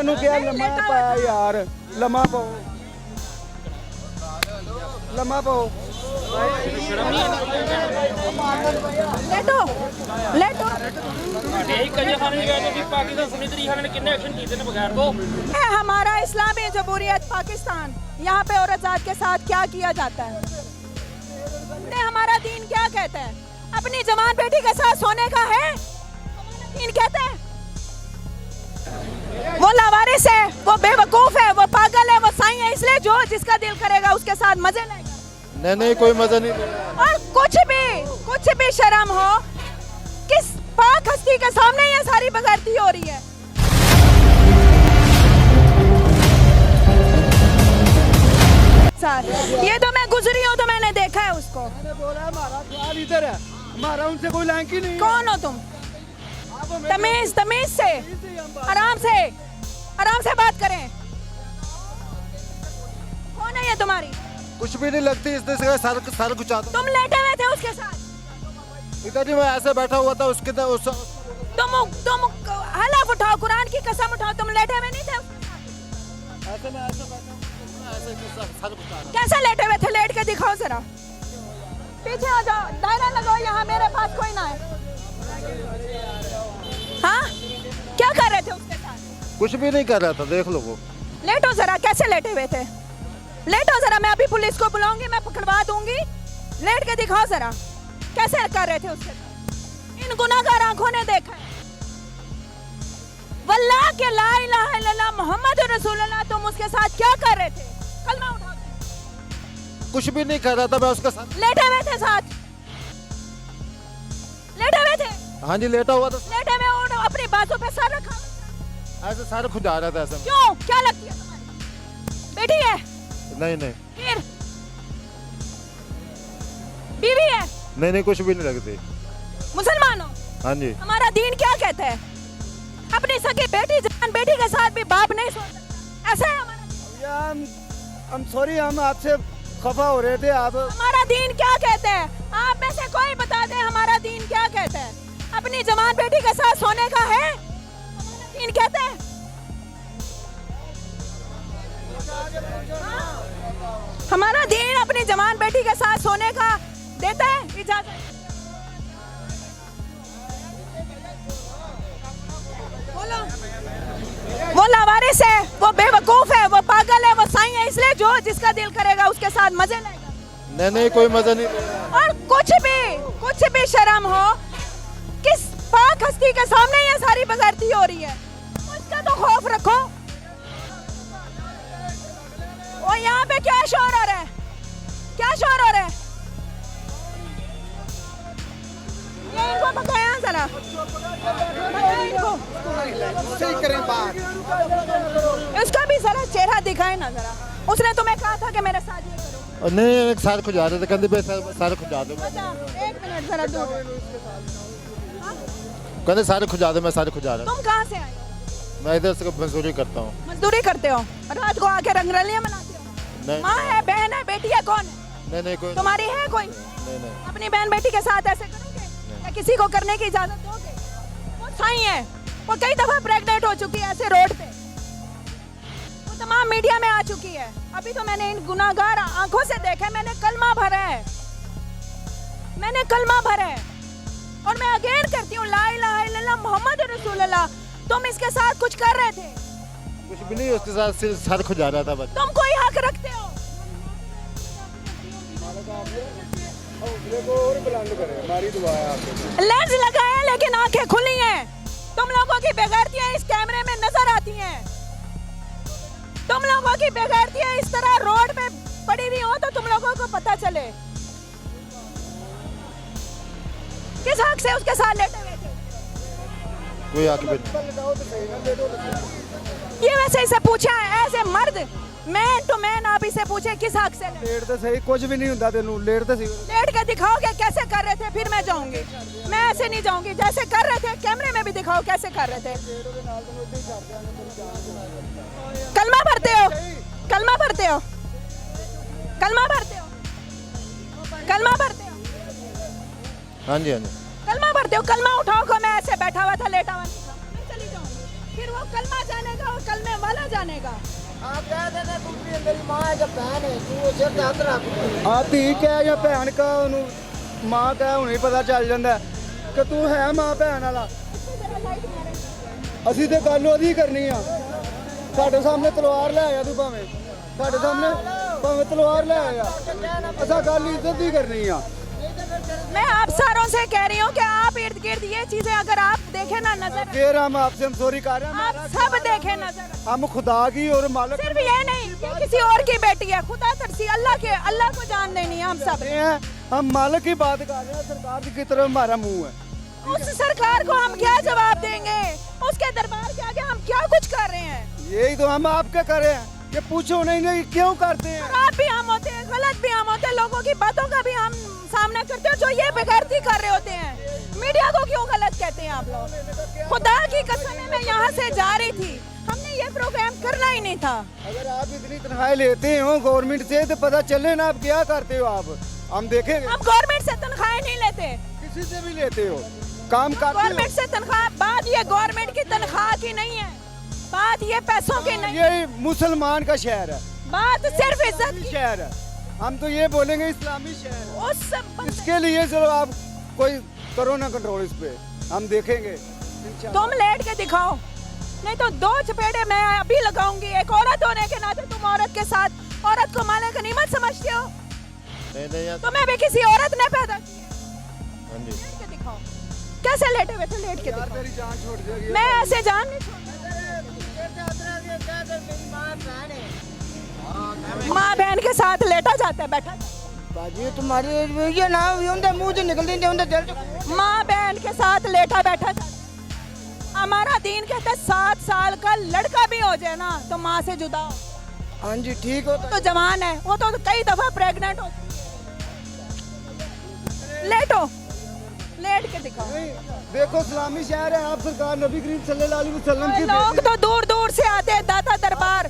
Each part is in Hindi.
ਤੈਨੂੰ ਕਿਹਾ ਲੰਮਾ ਪਾ ਯਾਰ ਲੰਮਾ ਪਾਓ ਲੰਮਾ ਪਾਓ लेटो लेटो है हमारा इस्लामी जमहूरियत पाकिस्तान। यहाँ पे औरत के साथ क्या किया जाता है? ने हमारा दीन क्या कहता है? अपनी जवान बेटी के साथ सोने का है दीन कहता है? वो लावारिस है, वो बेवकूफ है, वो पागल है, वो साईं है, इसलिए जो जिसका दिल करेगा उसके साथ मजे लेगा। नहीं कोई मजा नहीं। और कुछ भी शर्म हो, किस पाक हस्ती के सामने ये सारी बगैरती हो रही है। सर ये तो मैं गुजरी हूँ तो मैंने देखा है उसको। मैंने बोला हमारा सवाल इधर है, हमारा उनसे कोई लिंक ही नहीं। कौन हो तुम? तमीज से आराम से बात करें। कौन है ये तुम्हारी? कुछ भी नहीं लगती, इसने सर कुचा दो। तुम लेटे हुए थे उसके साथ? इधर ही मैं ऐसे बैठा हुआ था उसके तुम हलफ उठाओ, कुरान की कसम उठाओ, तुम लेटे हुए नहीं थे उसके साथ? ऐसे मैं ऐसे बैठा हूँ, ऐसे सर कुचा रहा। कैसे लेटे हुए थे? लेट के दिखाओ जरा। पीछे आ जाओ, दायरा लगाओ, यहाँ मेरे पास कोई ना है। हाँ क्या कर रहे थे उसके साथ? कुछ भी नहीं कर रहा था, देख लो वो। लेटो जरा, कैसे लेटे हुए थे? लेटो जरा, मैं अभी पुलिस को बुलाऊंगी, मैं पकड़वा दूंगी। लेट के दिखाओ जरा कैसे कर रहे थे उसके साथ। इन गुनाहगार आंखों ने देखा है। वल्लाह के ला इलाहा इल्लल्लाह मोहम्मद रसूलुल्लाह, तुम उसके साथ क्या कर रहे थे? कलमा उठाओ। कुछ भी नहीं कर रहा था मैं उसके साथ। लेटे हुए थे साथ? लेटे हुए थे? हाँ जी लेटा हुआ था। लेटे हुए और अपनी बातों पे सर रखा? ऐसे सर खुजा रहा था ऐसे। क्यों? क्या लगती है तुम्हारी बेटी है? नहीं फिर बीवी है? नहीं कुछ भी नहीं लगती। मुसलमान हो? हाँ जी। हमारा दीन क्या कहता है? अपनी सगी बेटी जवान बेटी के साथ भी बाप नहीं सोच सकता, ऐसा है हमारा। हम सॉरी, हम आपसे खफा हो रहे थे। आप हमारा दीन क्या कहता है? आप में से कोई बता दे हमारा दीन क्या कहता है? अपनी जवान बेटी के साथ सोने का है दीन कहता है? हमारा दीन अपनी जवान बेटी के साथ सोने का देता है इजाजत? बोलो। वो लावारिस है, वो बेवकूफ है, वो पागल है, वो साईं है, इसलिए जो जिसका दिल करेगा उसके साथ मजे लेगा। नहीं कोई मजा नहीं। और कुछ भी शर्म हो, किस पाक हस्ती के सामने ये सारी बगैरती हो रही है। उसका तो खौफ रखो। और यहाँ पे क्या शोर हो रहा है? क्या शोर हो रहा है? ये इनको पकाया जरा, इनको सही करें बात। इसका भी जरा चेहरा दिखाए ना जरा। उसने तुम्हें कहा था कि मेरे साथ ये करो। नहीं एक सर खुजा रहे थे, कहते पे सर खुजा दो। अच्छा एक मिनट जरा दो। कहते सर खुजा दो, मैं सर खुजा रहा। तुम कहाँ से आए हो? मैं इधर से मजदूरी करता हूँ। मजदूरी करते हो? रात को आके रंगरलियां मनाते हो? नहीं माँ है, बहन है, बेटी है, कौन है? नहीं कोई। तुम्हारी है कोई? नहीं अपनी बहन बेटी के साथ ऐसे करोगे या किसी को करने की इजाजत दोगे? वो साईं है, वो कई दफा प्रेग्नेंट हो चुकी है ऐसे रोड पे, वो तमाम मीडिया में आ चुकी है। अभी तो मैंने इन गुनाहगार आंखों से देखा है, मैंने कलमा भरा है और मैं अगेन करती हूँ ला इलाहा इल्लल्लाह मोहम्मद रसूलुल्लाह। तुम इसके साथ कुछ कर रहे थे? कुछ भी नहीं, उसके साथ सिर्फ सर खुजा रहा था बस। तुम कोई हक रखते हो? लेंस लगाया लेकिन आंखें खुली हैं। तुम लोगों की बेगैरतियां इस कैमरे में नजर आती हैं। तुम लोगों की बेगैरतियां इस तरह रोड पे पड़ी हुई हो तो तुम लोगों को पता चले। किस हक से उसके साथ लेटे हुए थे? कोई आके ये वैसे इसे पूछा है ऐसे मर्द मैन टू मैन, आप इसे पूछे किस हक से? लेट तो सही, कुछ भी नहीं होता तेनू, लेट तो सही। लेट के दिखाओगे कैसे कर रहे थे, फिर मैं जाऊंगी। मैं ऐसे नहीं जाऊंगी, जैसे कर रहे थे कैमरे में भी दिखाओ कैसे कर रहे थे। कलमा भरते हो? कलमा भरते हो? कलमा भरते हो? कलमा भरते हो? हाँ जी कलमा भरते हो? कलमा उठाओ को मैं ऐसे बैठा हुआ था, लेटा हुआ था, मैं चली जाऊंगी। फिर वो कलमा जानेगा और कलमे जानेगा। आप कह देना तू भी मेरी मां है जब बहन है तू सिर ते हथ रख ਆ ਧੀ ਕਹਿ ਜਾਂ ਭੈਣ ਕਾ ਉਹਨੂੰ ਮਾਂ ਕਹਿ ਹੁਣੇ ਪਤਾ ਚੱਲ ਜਾਂਦਾ ਹੈ ਕਿ ਤੂੰ ਹੈ ਮਾਂ ਭੈਣ ਵਾਲਾ। ਅਸੀਂ ਤੇ ਗੱਲ ਉਹਦੀ ਕਰਨੀ ਆ। ਸਾਡੇ ਸਾਹਮਣੇ ਤਲਵਾਰ ਲੈ ਆਇਆ ਤੂੰ ਭਾਵੇਂ ਸਾਡੇ ਸਾਹਮਣੇ ਭਾਵੇਂ ਤਲਵਾਰ ਲੈ ਆਇਆ ਅਸਾਂ ਗੱਲ ਇੱਜ਼ਤ ਦੀ ਕਰਨੀ ਆ। मैं आप सारों से कह रही हूँ कि आप इर्द गिर्द ये चीजें अगर आप देखें ना नजर, फिर हम आपसे हम सॉरी कर रहे हैं। आप सब देखें नजर, हम खुदा की और मालिक सिर्फ ये नहीं कि किसी और की बेटी है, खुदा तरसी अल्लाह के, अल्लाह को जान देनी है हम सब। हैं, हम मालिक की बात कर रहे हैं। सरकार की तरफ हमारा मुंह है। उस सरकार को हम क्या जवाब देंगे? उसके दरबार के आगे हम क्या कुछ कर रहे हैं? यही तो हम आपके कर रहे हैं कि पूछो नहीं क्यों करते हैं। खराब भी हम होते हैं, गलत भी हम होते हैं, लोगों की बातों का भी हम सामना करते हैं जो ये बेगैरती कर रहे होते हैं। मीडिया को क्यों गलत कहते हैं आप लोग? खुदा की कसम है मैं यहाँ से जा रही थी, हमने ये प्रोग्राम करना ही नहीं था। अगर आप इतनी तनख्वाह लेते हो गवर्नमेंट से तो पता चले ना आप क्या करते हो। आप हम देखेंगे। हम गवर्नमेंट से तनख्वाहें नहीं लेते, किसी से भी लेते हो काम करते हो। गवर्नमेंट से तनख्वाह, बात ये गवर्नमेंट की तनख्वाह की नहीं है, बात ये पैसों की नहीं, ये मुसलमान का शहर है, बात सिर्फ इज्जत की। शहर है। हम तो ये बोलेंगे इस्लामी शहर है। उस सब इसके लिए चलो आप कोई करो ना कंट्रोल इस पे, हम देखेंगे इंशाल्लाह। तुम लेट के दिखाओ, नहीं तो 2 चपेटे मैं अभी लगाऊंगी। एक औरत होने के नाते तुम औरत के साथ औरत को माले गनीमत समझते हो? नहीं यार तुम्हें भी किसी औरत ने पैदा किया। हाँ जी लेट के दिखाओ, कैसे लेटे हुए थे, लेट के यार दिखाओ। मेरी जान छोड़ देगी। मैं ऐसे जान नहीं छोड़ूंगी। माँ बहन के साथ लेटा जाता है, बैठा जाता बाजी तुम्हारी ये ना उनके मुंह से निकलती नहीं उनके दिल है। माँ बहन के साथ लेटा बैठा जाता है। हमारा दीन कहता है 7 साल का लड़का भी हो जाए ना तो माँ से जुदा हो। हाँ जी ठीक हो तो जवान है, वो तो कई दफा प्रेग्नेंट होती है। लेटो, लेट के दिखाओ। नहीं, देखो इस्लामी शहर है। आप सरकार नबी करीम सल्लल्लाहु अलैहि वसल्लम की लोग बेटी- तो दूर दूर से आते हैं दाता दरबार,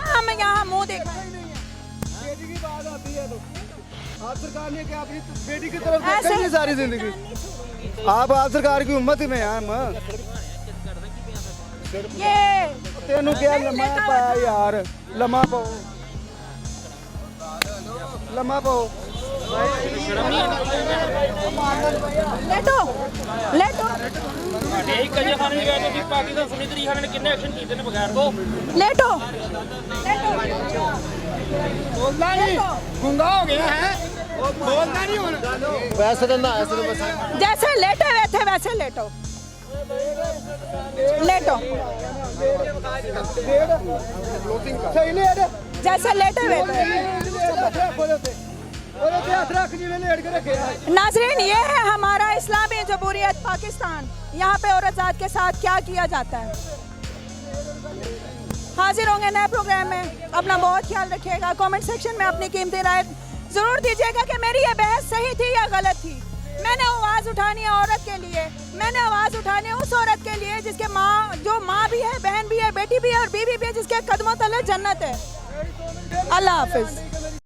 हम यहाँ मुंह देखा। बेटी की बात आती है तो आप सरकार ने क्या अपनी बेटी की तरफ देखा ऐसे ही नहीं सारी जिंदगी। आप सरकार की उम्मत में हैं हम। ये तेनू क्या लम्मा पाया यार, लम्मा पाओ, लम्मा पाओ। लेटो, लेटो, पाकिस्तान सुनी तरीके ने कितने एक्शन किए ने बगैर तो लेटो, बोलना नहीं, गुंगा हो गया है, बोलना नहीं होना। वैसे तो ना ऐसे तो बस जैसे लेटे हुए थे वैसे लेटो, लेटो, सही ले रे, जैसे लेटे हुए थे। हाथ रख जिन्हें लेट के रखे हैं। नाजरीन, ये है हमारा इस्लामी जमहूरियत पाकिस्तान। यहाँ पे औरतजात के साथ क्या किया जाता है। हाजिर होंगे नए प्रोग्राम में। अपना बहुत ख्याल रखिएगा। कमेंट सेक्शन में अपनी कीमती राय जरूर दीजिएगा कि मेरी ये बहस सही थी या गलत थी। मैंने आवाज़ उठानी है औरत के लिए, मैंने आवाज़ उठानी है उस औरत के लिए जिसके माँ, जो माँ भी है, बहन भी है, बेटी भी है और बीवी भी है, जिसके कदमों तले जन्नत है। अल्लाह हाफिज।